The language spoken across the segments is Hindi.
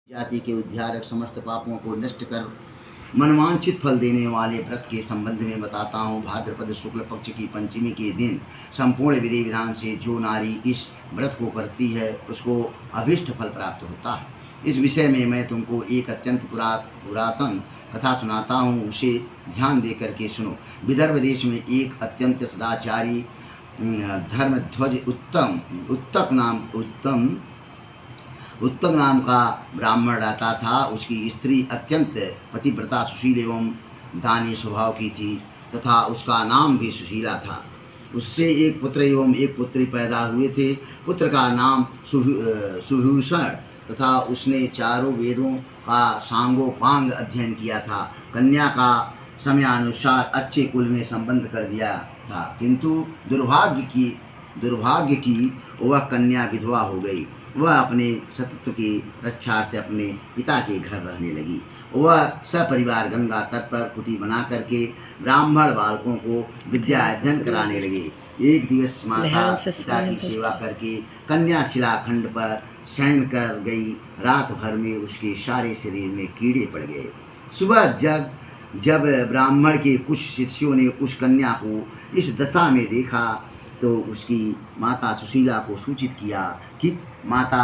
जाति के उद्धारक समस्त पापों को नष्ट कर मनवांछित फल देने वाले व्रत के संबंध में बताता हूँ। भाद्रपद शुक्ल पक्ष की पंचमी के दिन संपूर्ण विधि विधान से जो नारी इस व्रत को करती है उसको अभीष्ट फल प्राप्त होता है। इस विषय में मैं तुमको एक अत्यंत पुरातन कथा सुनाता हूँ, उसे ध्यान दे करके सुनो। विदर्भ देश में एक अत्यंत सदाचारी धर्मध्वज उत्तक नाम का ब्राह्मण रहता था। उसकी स्त्री अत्यंत पतिव्रता सुशील एवं दानी स्वभाव की थी तथा उसका नाम भी सुशीला था। उससे एक पुत्र एवं एक पुत्री पैदा हुए थे। पुत्र का नाम सुभूषण तथा उसने चारों वेदों का सांगोपांग अध्ययन किया था। कन्या का समयानुसार अच्छे कुल में संबंध कर दिया था, किंतु दुर्भाग्य की वह कन्या विधवा हो गई। वह अपने सतत्व की रक्षार्थ अपने पिता के घर रहने लगी। वह सपरिवार गंगा तट पर कुटी बना करके ब्राह्मण बालकों को विद्या अध्ययन कराने लगे। एक दिवस माता पिता की सेवा करके कन्या शिलाखंड पर शयन कर गई। रात भर में उसके सारे शरीर में कीड़े पड़ गए। सुबह जब ब्राह्मण के कुछ शिष्यों ने उस कन्या को इस दशा में देखा तो उसकी माता सुशीला को सूचित किया कि माता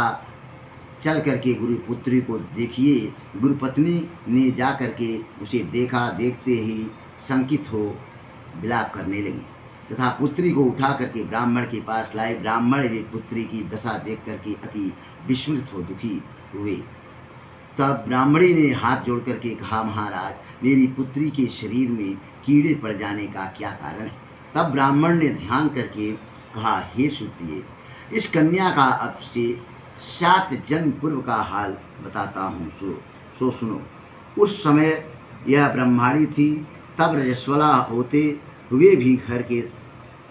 चल करके गुरुपुत्री को देखिए। गुरुपत्नी ने जा करके उसे देखा। देखते ही शंकित हो विलाप करने लगी तथा पुत्री को उठा करके ब्राह्मण के पास लाई। ब्राह्मण भी पुत्री की दशा देख करके अति विस्मित हो दुखी हुए। तब ब्राह्मणी ने हाथ जोड़ करके कहा, महाराज, मेरी पुत्री के शरीर में कीड़े पड़ जाने का क्या कारण है? तब ब्राह्मण ने ध्यान करके कहा, हे सुप्रिय, इस कन्या का अब से 7 जन्म पूर्व का हाल बताता हूँ, सो सुनो। उस समय यह ब्रह्माणी थी। तब रजस्वला होते हुए भी घर के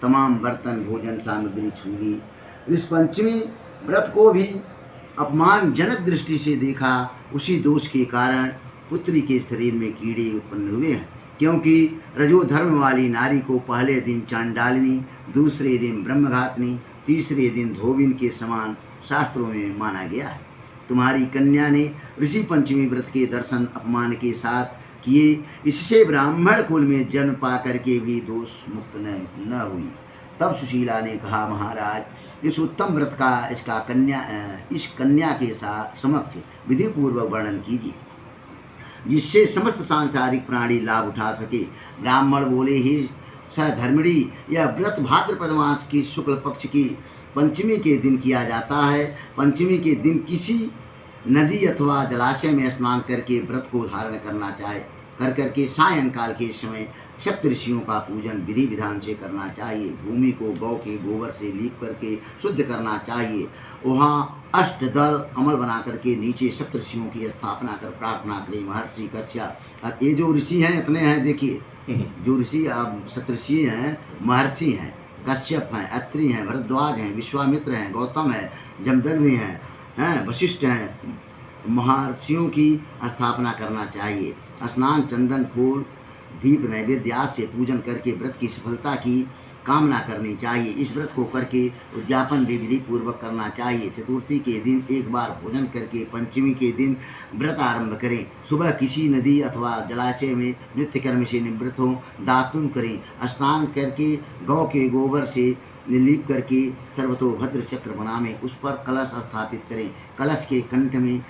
तमाम बर्तन भोजन सामग्री छूली। इस पंचमी व्रत को भी अपमानजनक दृष्टि से देखा। उसी दोष के कारण पुत्री के शरीर में कीड़े उत्पन्न हुए हैं, क्योंकि रजोधर्म वाली नारी को पहले दिन चांडालिनी, दूसरे दिन ब्रह्मघातनी, तीसरे दिन धोबिन के समान शास्त्रों में माना गया है। तुम्हारी कन्या ने ऋषि पंचमी व्रत के दर्शन अपमान के साथ किए, इससे ब्राह्मण कुल में जन्म पा करके भी दोष मुक्त न हुई। तब सुशीला ने कहा, महाराज, इस उत्तम व्रत का इस कन्या के समक्ष विधि पूर्वक वर्णन कीजिए, जिससे समस्त सांसारिक प्राणी लाभ उठा सके। ब्राह्मण बोले, ही सधर्मिणी, यह व्रत भाद्रपद मास की शुक्ल पक्ष की पंचमी के दिन किया जाता है। पंचमी के दिन किसी नदी अथवा जलाशय में स्नान करके व्रत को धारण करना करके सायंकाल के समय सप्तऋषियों का पूजन विधि विधान से करना चाहिए। भूमि को गौ के गोबर से लीप करके शुद्ध करना चाहिए। वहाँ अष्टदल कमल बना करके नीचे सप्तऋषियों की स्थापना कर प्रार्थना करें। महर्षि कश्यप, ये जो ऋषि हैं इतने हैं, देखिए जो ऋषि अब सप्तऋषि हैं, महर्षि हैं, कश्यप हैं, अत्रि हैं, भरद्वाज हैं, विश्वामित्र हैं, गौतम है, जमदग्नि हैं, वशिष्ठ हैं। महर्षियों की स्थापना करना चाहिए। स्नान, चंदन, फूल, दीप नैवेद्य आदि से पूजन करके व्रत की सफलता की कामना करनी चाहिए। इस व्रत को करके उद्यापन भी विधि पूर्वक करना चाहिए। चतुर्थी के दिन एक बार भोजन करके पंचमी के दिन व्रत आरंभ करें। सुबह किसी नदी अथवा जलाशय में नित्य कर्म से निवृत्त हों, दातुन करें। स्नान करके गौ के गोबर से लीप करके सर्वतोभद्र चक्र बनावें। उस पर कलश स्थापित करें। कलश के कंठ में